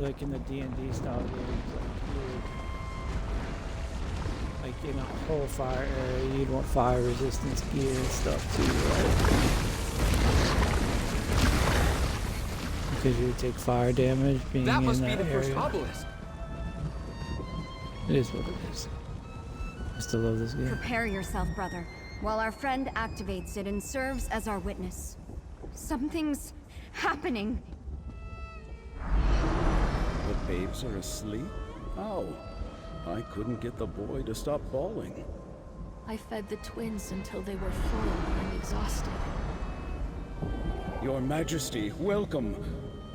like in the D&D style games, like in a whole fire area, you'd want fire resistance gear and stuff too, right? Because you would take fire damage being in that area. That must be the first obelisk. It is what it is. I still love this game. Prepare yourself, brother, while our friend activates it and serves as our witness. Something's happening. The babes are asleep? How? I couldn't get the boy to stop bawling. I fed the twins until they were full and exhausted. Your Majesty, welcome.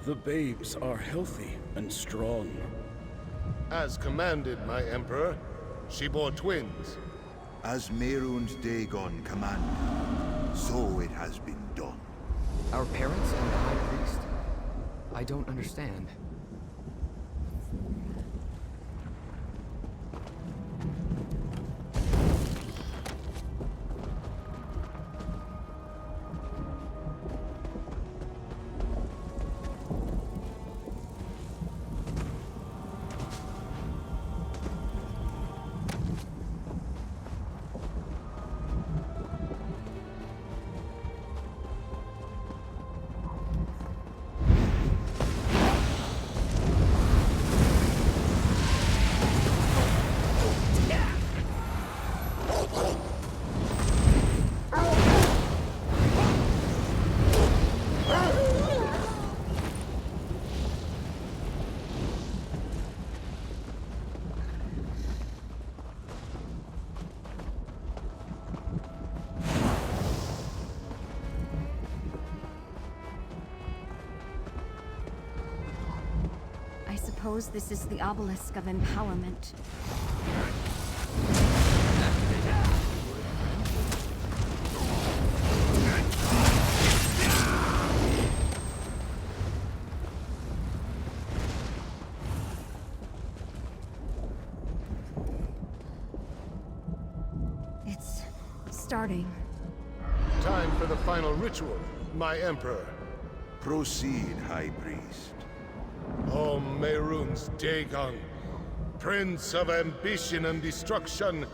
The babes are healthy and strong. As commanded, my Emperor. She bore twins. As Mehrunes Dagon commanded, so it has been done. Our parents and the High Priest? I don't understand. I suppose this is the obelisk of empowerment. It's starting. Time for the final ritual, my Emperor. Proceed, High Priest. O Mehrunes Dagon, Prince of ambition and destruction,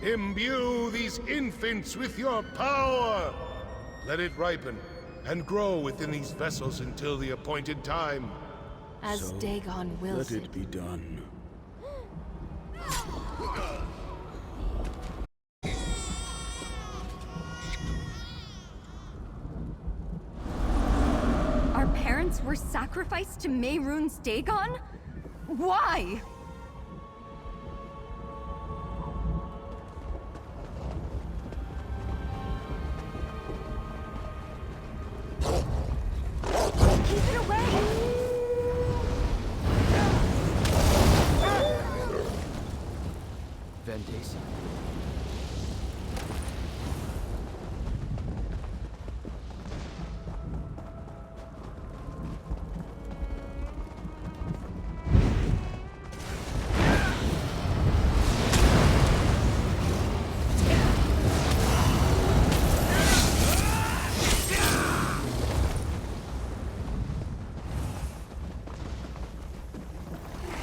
imbue these infants with your power! Let it ripen and grow within these vessels until the appointed time. As So, Dagon wills let it be done. Our parents were sacrificed to Mehrunes Dagon? Why? Keep it away! Vendace.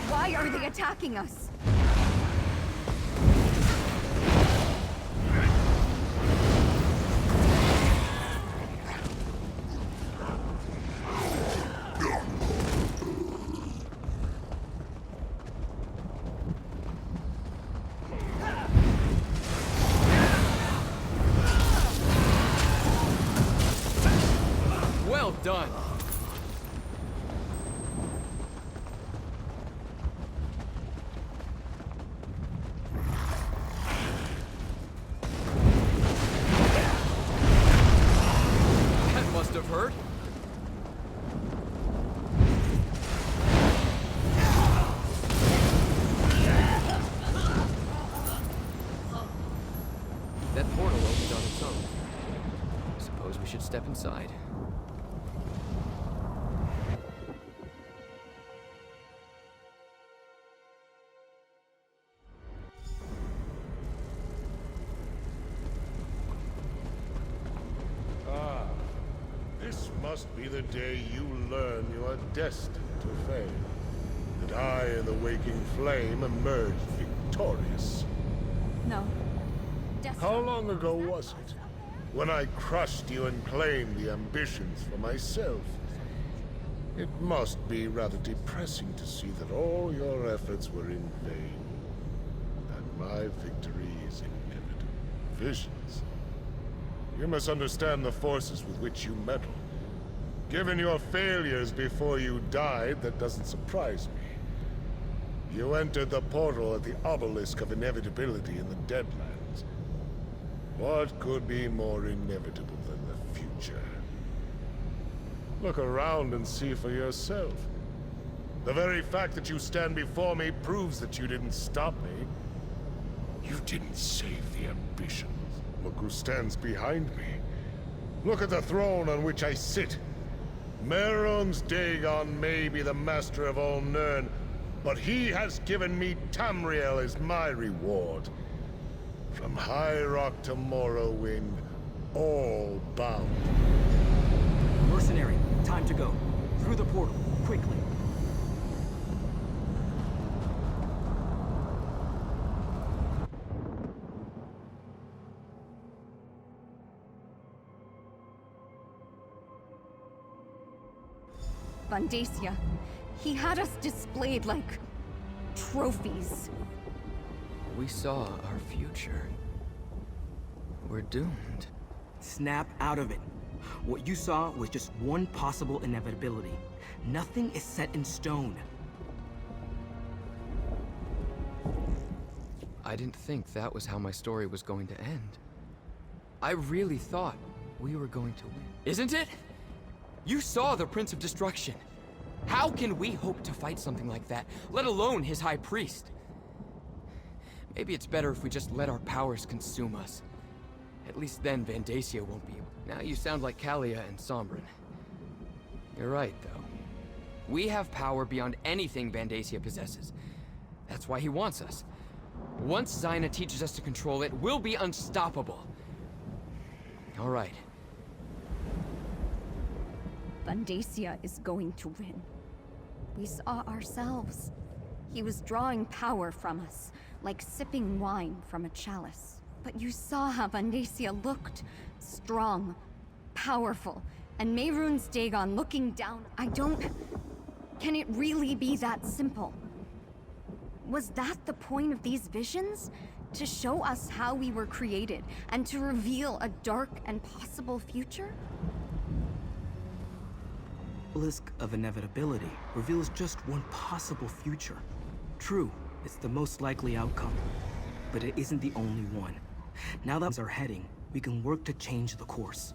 Why are they attacking us? Well done! That must have hurt. That portal opened on its own. Suppose we should step inside. This must be the day you learn you are destined to fail. that I and the Waking Flame emerged victorious. No. How long ago was it? When I crushed you and claimed the ambitions for myself. It must be rather depressing to see that all your efforts were in vain. That my victory is inevitable. Visions. You must understand the forces with which you meddle. Given your failures before you died, that doesn't surprise me. You entered the portal at the obelisk of inevitability in the Deadlands. What could be more inevitable than the future? Look around and see for yourself. The very fact that you stand before me proves that you didn't stop me. You didn't save the ambitions. Look who stands behind me. Look at the throne on which I sit. Mehrunes Dagon may be the master of all Nirn, but he has given me Tamriel as my reward. From High Rock to Morrowind, all bound. Mercenary, time to go. Through the portal, quickly. Vandacia. He had us displayed like trophies. We saw our future. We're doomed. Snap out of it. What you saw was just one possible inevitability. Nothing is set in stone. I didn't think that was how my story was going to end. I really thought we were going to win. Isn't it? You saw the Prince of Destruction. How can we hope to fight something like that, let alone his High Priest? Maybe it's better if we just let our powers consume us. At least then Vandacia won't be. Now you sound like Kalia and Sombrin. You're right, though. We have power beyond anything Vandacia possesses. That's why he wants us. Once Zaina teaches us to control it, we'll be unstoppable. All right. Vandacia is going to win. We saw ourselves. He was drawing power from us, like sipping wine from a chalice. But you saw how Vandacia looked. Strong, powerful, and Mehrunes Dagon looking down. Can it really be that simple? Was that the point of these visions? To show us how we were created, and to reveal a dark and possible future? Obelisk of inevitability reveals just one possible future. True, it's the most likely outcome, but it isn't the only one. Now that we're heading, we can work to change the course.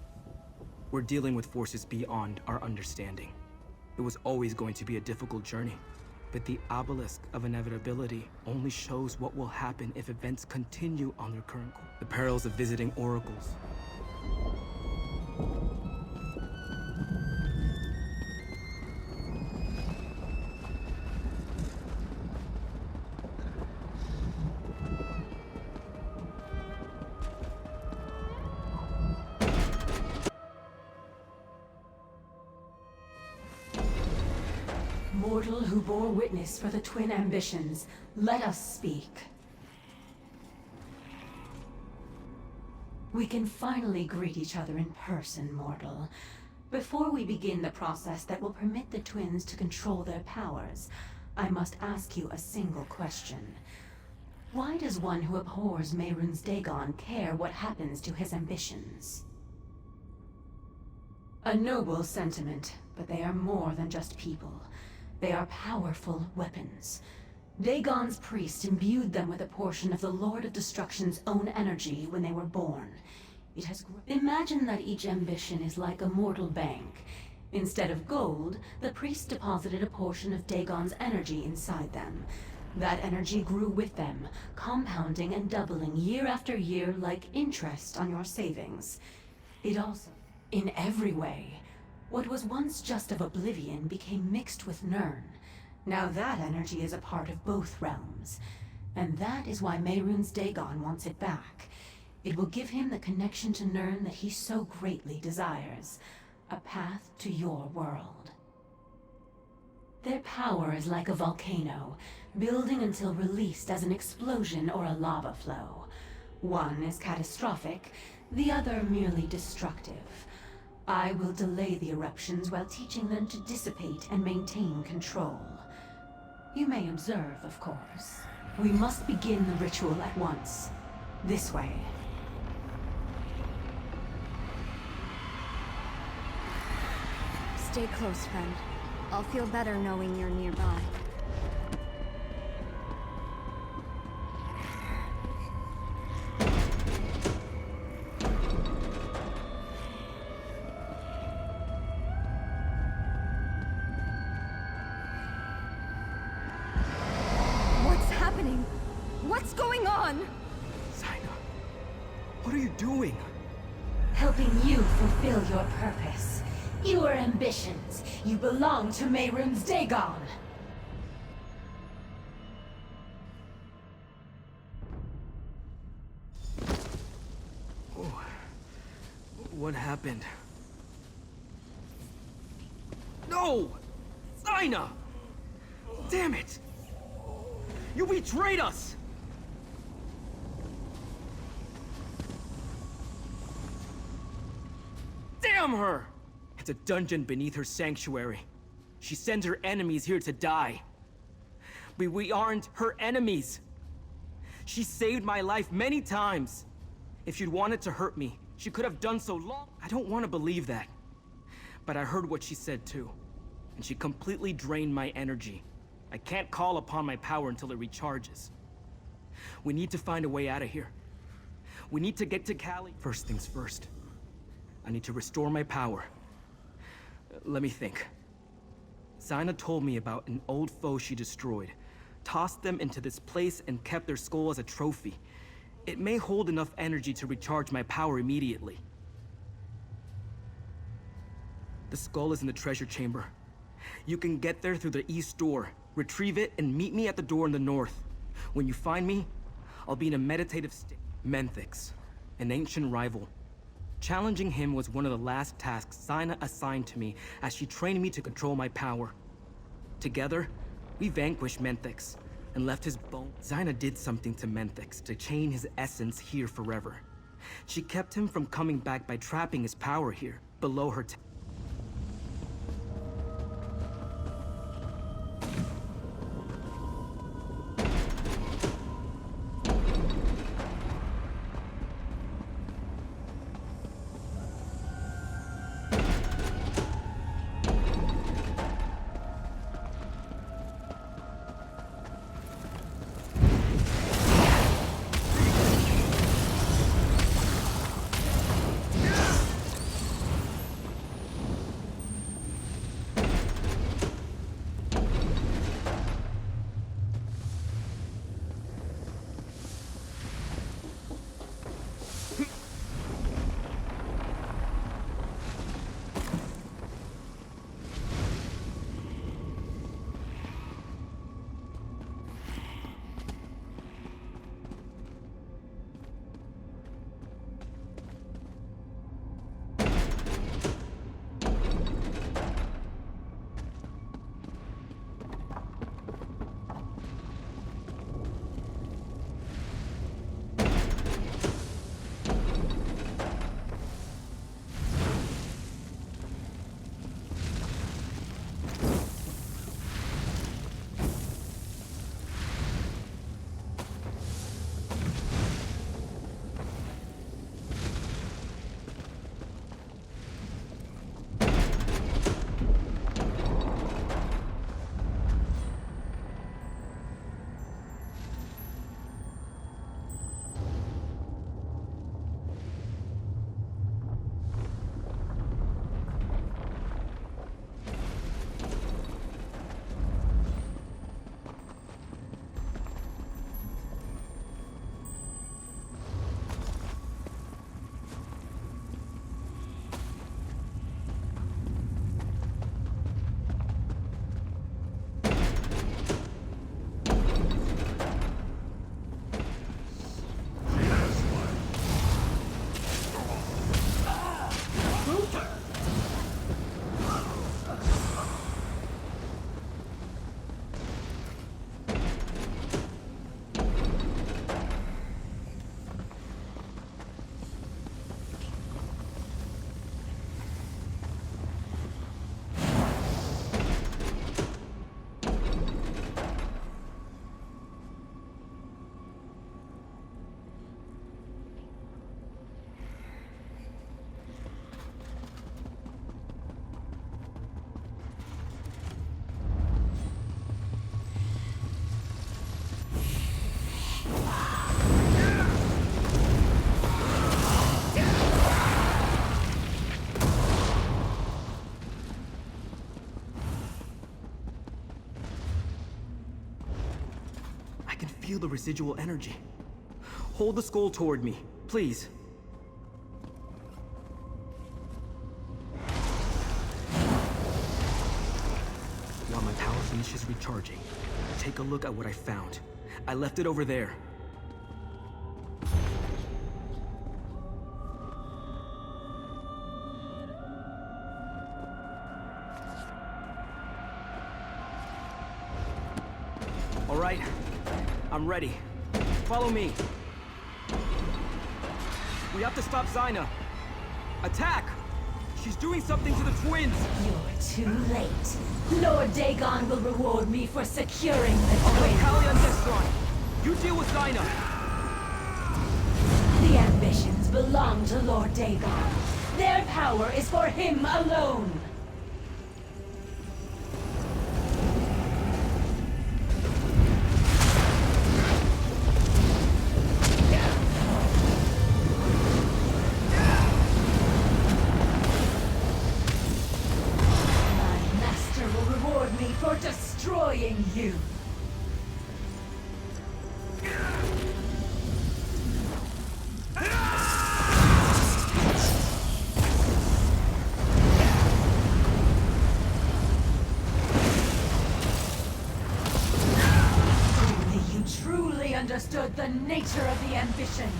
We're dealing with forces beyond our understanding. It was always going to be a difficult journey, but the Obelisk of inevitability only shows what will happen if events continue on their current course. The perils of visiting oracles. Mortal who bore witness for the twin ambitions, let us speak. We can finally greet each other in person, mortal. Before we begin the process that will permit the twins to control their powers, I must ask you a single question. Why does one who abhors Mehrunes Dagon care what happens to his ambitions? A noble sentiment, but they are more than just people. They are powerful weapons. Dagon's priest imbued them with a portion of the Lord of Destruction's own energy when they were born. It has Imagine that each ambition is like a mortal bank. Instead of gold, the priest deposited a portion of Dagon's energy inside them. That energy grew with them, compounding and doubling year after year like interest on your savings. It also, in every way, what was once just of oblivion became mixed with Nirn. Now that energy is a part of both realms. And that is why Mehrunes Dagon wants it back. It will give him the connection to Nirn that he so greatly desires. A path to your world. Their power is like a volcano, building until released as an explosion or a lava flow. One is catastrophic, the other merely destructive. I will delay the eruptions while teaching them to dissipate and maintain control. You may observe, of course. We must begin the ritual at once. This way. Stay close, friend. I'll feel better knowing you're nearby. What's happening? What's going on? Zaina, what are you doing? Helping you fulfill your purpose. Your ambitions. You belong to Mehrunes Dagon. Oh, what happened? No! Zaina! Damn it! You betrayed us! Damn her! It's a dungeon beneath her sanctuary. She sends her enemies here to die. But we aren't her enemies. She saved my life many times. If she'd wanted to hurt me, she could have done so long. I don't want to believe that. But I heard what she said too. And she completely drained my energy. I can't call upon my power until it recharges. We need to find a way out of here. We need to get to Cali. First things first. I need to restore my power. Let me think. Zaina told me about an old foe she destroyed, tossed them into this place and kept their skull as a trophy. It may hold enough energy to recharge my power immediately. The skull is in the treasure chamber. You can get there through the east door, retrieve it, and meet me at the door in the north. When you find me, I'll be in a meditative state. Menthix, an ancient rival. Challenging him was one of the last tasks Zaina assigned to me as she trained me to control my power. Together, we vanquished Menthix and left his bone. Zaina did something to Menthix to chain his essence here forever. She kept him from coming back by trapping his power here, below her. feel the residual energy. Hold the skull toward me, please. While my power finishes recharging, take a look at what I found. I left it over there. All right, I'm ready. Follow me. We have to stop Zyna. Attack! She's doing something to the twins! You're too late. Lord Dagon will reward me for securing the Okay, twins. Callie and Destron, you deal with Zyna. The ambitions belong to Lord Dagon. Their power is for him alone. My master will reward me for destroying you. Only you truly understood the nature of the ambitions.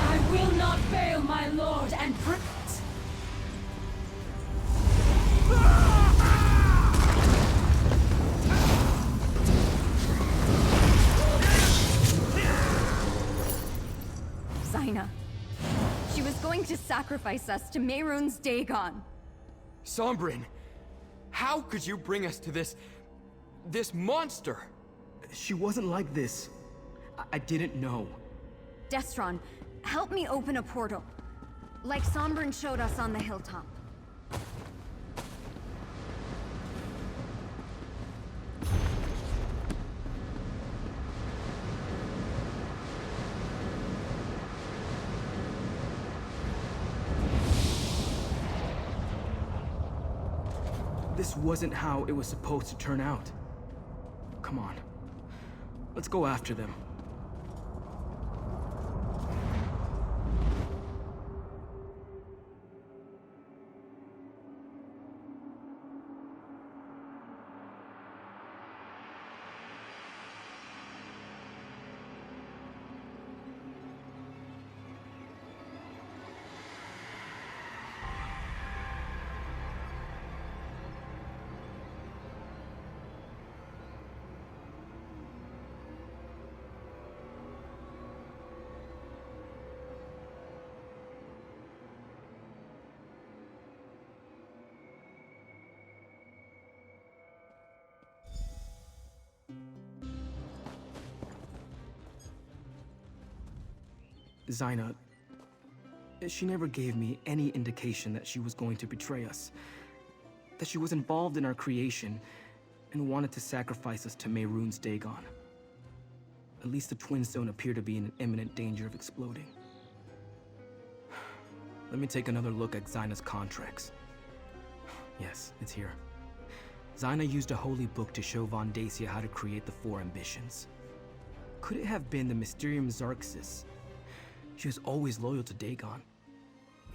I will not fail my lord and Zyna. She was going to sacrifice us to Mehrunes Dagon. Sombrin, how could you bring us to this monster? She wasn't like this. I didn't know. Destron, help me open a portal. Like Sombrin showed us on the hilltop. This wasn't how it was supposed to turn out. Come on. Let's go after them. Zyna, she never gave me any indication that she was going to betray us. That she was involved in our creation and wanted to sacrifice us to Mehrunes Dagon. At least the twins don't appear to be in imminent danger of exploding. Let me take another look at Zyna's contracts. Yes, it's here. Zyna used a holy book to show Von Dacia how to create the 4 ambitions. Could it have been the Mysterium Xarxis? She was always loyal to Dagon.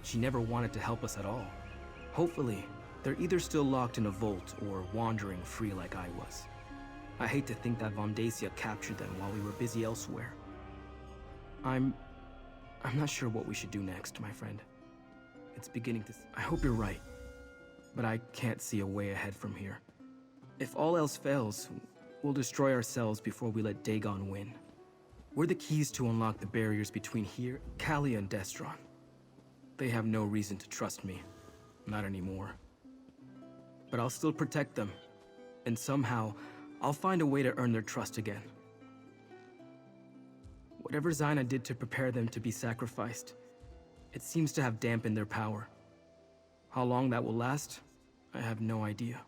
She never wanted to help us at all. Hopefully, they're either still locked in a vault or wandering free like I was. I hate to think that Von Dacia captured them while we were busy elsewhere. I'm not sure what we should do next, my friend. It's beginning to... I hope you're right, but I can't see a way ahead from here. If all else fails, we'll destroy ourselves before we let Dagon win. We're the keys to unlock the barriers between here, Callie and Destron. They have no reason to trust me. Not anymore. But I'll still protect them. And somehow, I'll find a way to earn their trust again. Whatever Zyna did to prepare them to be sacrificed, it seems to have dampened their power. How long that will last, I have no idea.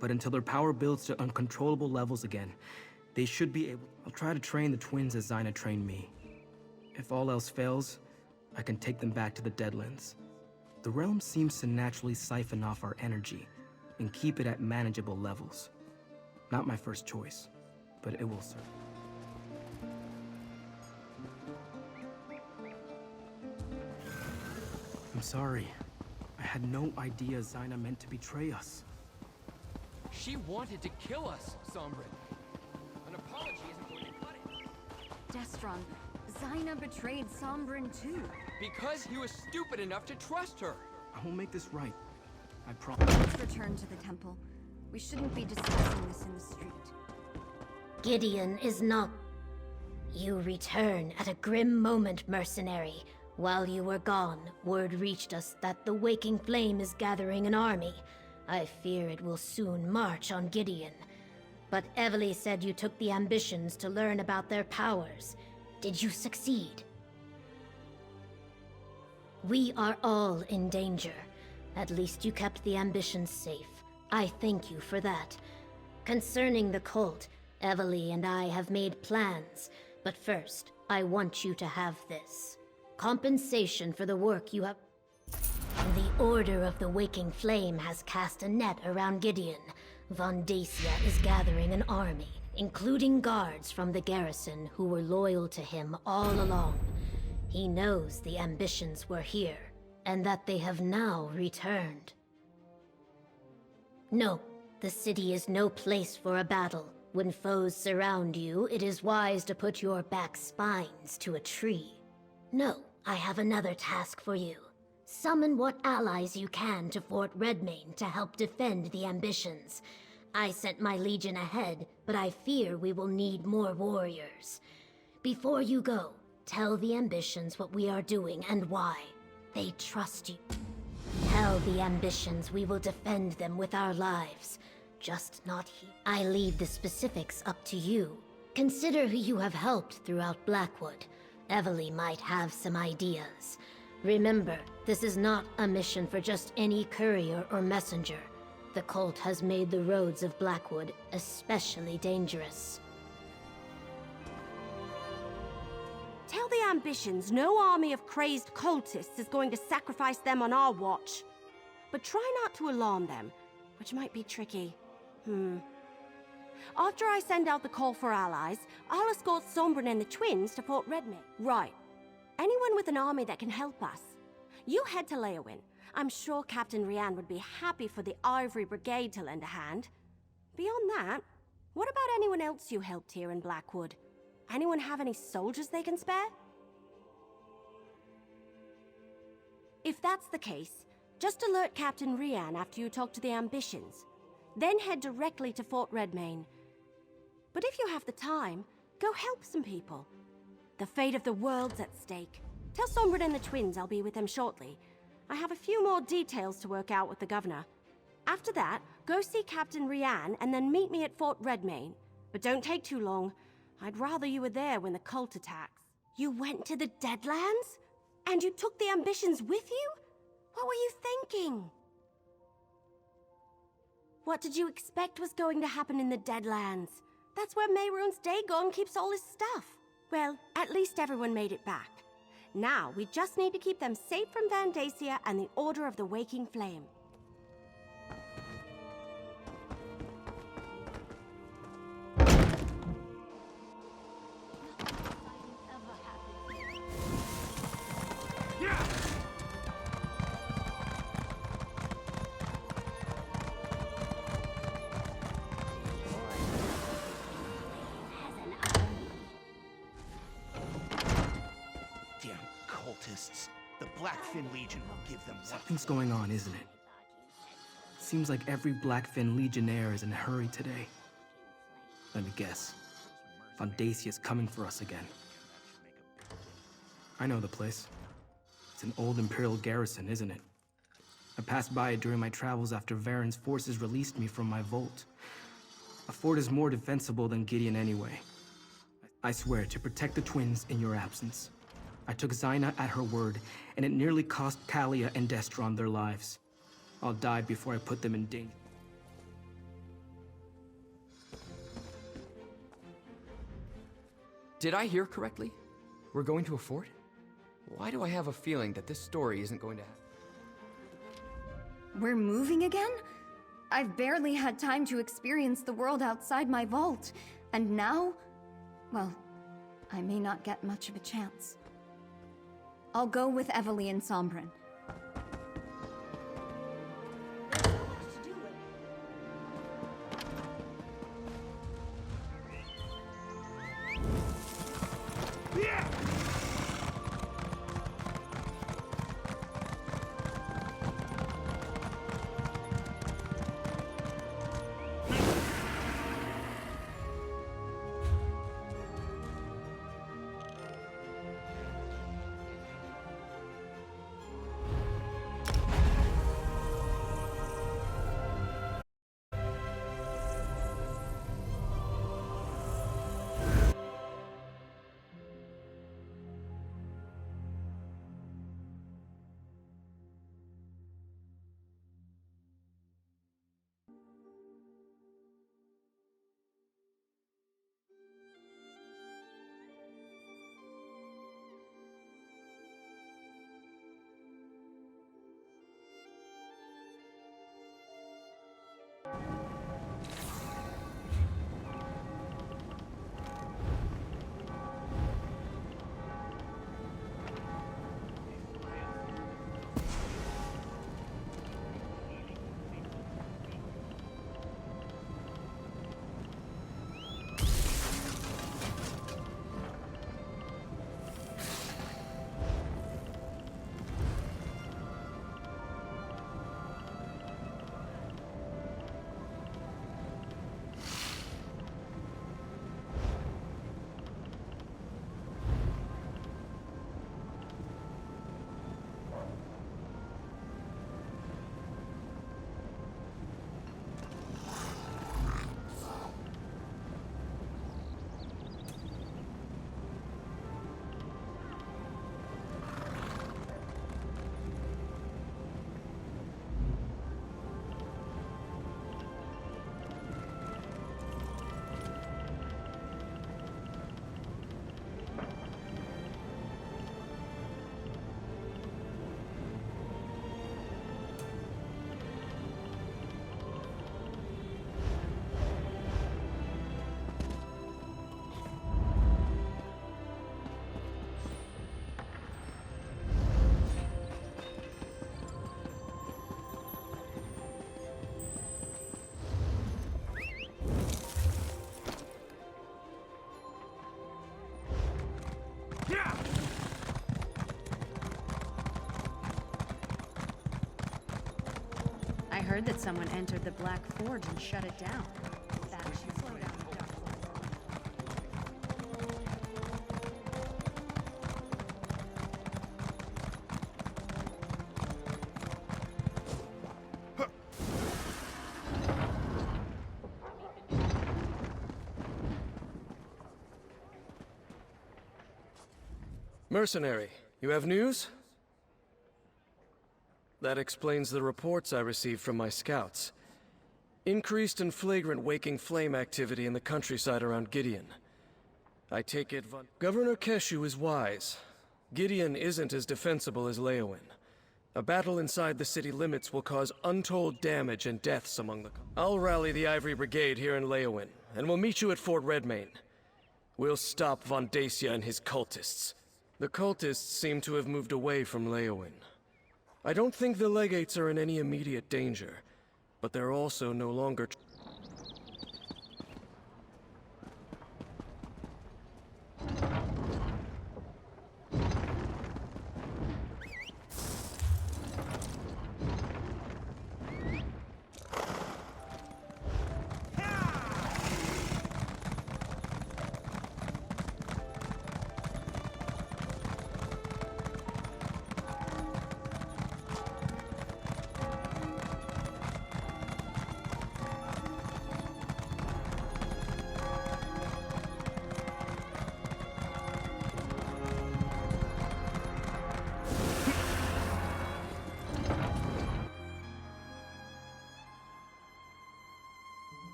But until their power builds to uncontrollable levels again, they should be able... I'll try to train the twins as Zyna trained me. If all else fails, I can take them back to the Deadlands. The realm seems to naturally siphon off our energy and keep it at manageable levels. Not my first choice, but it will serve. I'm sorry. I had no idea Zaina meant to betray us. She wanted to kill us, Sombra. An apology isn't going to cut it. Destron, Zaina betrayed Sombrin too. Because he was stupid enough to trust her. I will make this right. I promise. Let's return to the temple. We shouldn't be discussing this in the street. Gideon is not... You return at a grim moment, mercenary. While you were gone, word reached us that the Waking Flame is gathering an army. I fear it will soon march on Gideon. But Evely said you took the ambitions to learn about their powers. Did you succeed? We are all in danger. At least you kept the ambitions safe. I thank you for that. Concerning the cult, Evely and I have made plans. But first, I want you to have this. Compensation for the work you have... The Order of the Waking Flame has cast a net around Gideon. Von Dacia is gathering an army, including guards from the garrison who were loyal to him all along. He knows the ambitions were here, and that they have now returned. No, the city is no place for a battle. When foes surround you, it is wise to put your back spines to a tree. No, I have another task for you. Summon what allies you can to Fort Redmane to help defend the ambitions. I sent my legion ahead, but I fear we will need more warriors. Before you go, tell the ambitions what we are doing and why. They trust you. Tell the ambitions we will defend them with our lives. Just not here. I leave the specifics up to you. Consider who you have helped throughout Blackwood. Evely might have some ideas. Remember, this is not a mission for just any courier or messenger. The cult has made the roads of Blackwood especially dangerous. Tell the ambitions no army of crazed cultists is going to sacrifice them on our watch. But try not to alarm them, which might be tricky. After I send out the call for allies, I'll escort Sombrin and the twins to Fort Redmane. Right. Anyone with an army that can help us. You head to Leowin. I'm sure Captain Rian would be happy for the Ivory Brigade to lend a hand. Beyond that, what about anyone else you helped here in Blackwood? Anyone have any soldiers they can spare? If that's the case, just alert Captain Rian after you talk to the ambitions. Then head directly to Fort Redmane. But if you have the time, go help some people. The fate of the world's at stake. Tell Sombrin and the twins I'll be with them shortly. I have a few more details to work out with the governor. After that, go see Captain Rian and then meet me at Fort Redmane. But don't take too long. I'd rather you were there when the cult attacks. You went to the Deadlands? And you took the ambitions with you? What were you thinking? What did you expect was going to happen in the Deadlands? That's where Mehrunes Dagon keeps all his stuff. Well, at least everyone made it back. Now, we just need to keep them safe from Van Dacia and the Order of the Waking Flame. The Blackfin Legion will give them Something's going on, isn't it? Seems like every Blackfin Legionnaire is in a hurry today. Let me guess. Von Dacia's coming for us again. I know the place. It's an old Imperial garrison, isn't it? I passed by it during my travels after Varen's forces released me from my vault. A fort is more defensible than Gideon anyway. I swear to protect the twins in your absence. I took Zaina at her word, and it nearly cost Kalia and Destron their lives. I'll die before I put them in danger. Did I hear correctly? We're going to a fort? Why do I have a feeling that this story isn't going to happen? We're moving again? I've barely had time to experience the world outside my vault, and now, well, I may not get much of a chance. I'll go with Evely and Sombrin. I heard that someone entered the Black Forge and shut it down. That should slow down the dark. Mercenary, you have news? That explains the reports I received from my scouts. Increased and flagrant waking flame activity in the countryside around Gideon. I take it Governor Keshu is wise. Gideon isn't as defensible as Leowin. A battle inside the city limits will cause untold damage and deaths among the... I'll rally the Ivory Brigade here in Leowin, and we'll meet you at Fort Redmayne. We'll stop Von Dacia and his cultists. The cultists seem to have moved away from Leowin. I don't think the legates are in any immediate danger, but they're also no longer...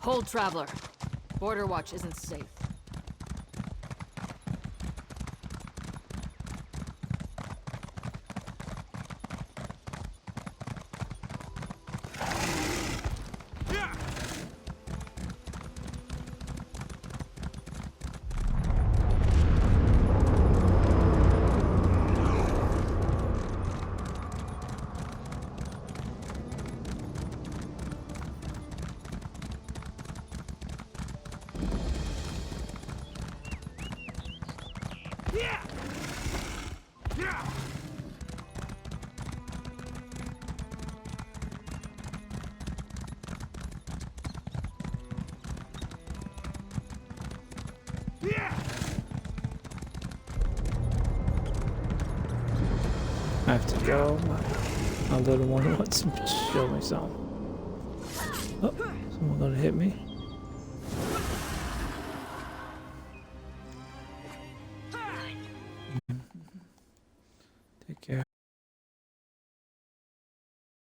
Hold, Traveler. Border Watch isn't safe. I have to go. My little one wants to show me something. Oh, someone gonna hit me.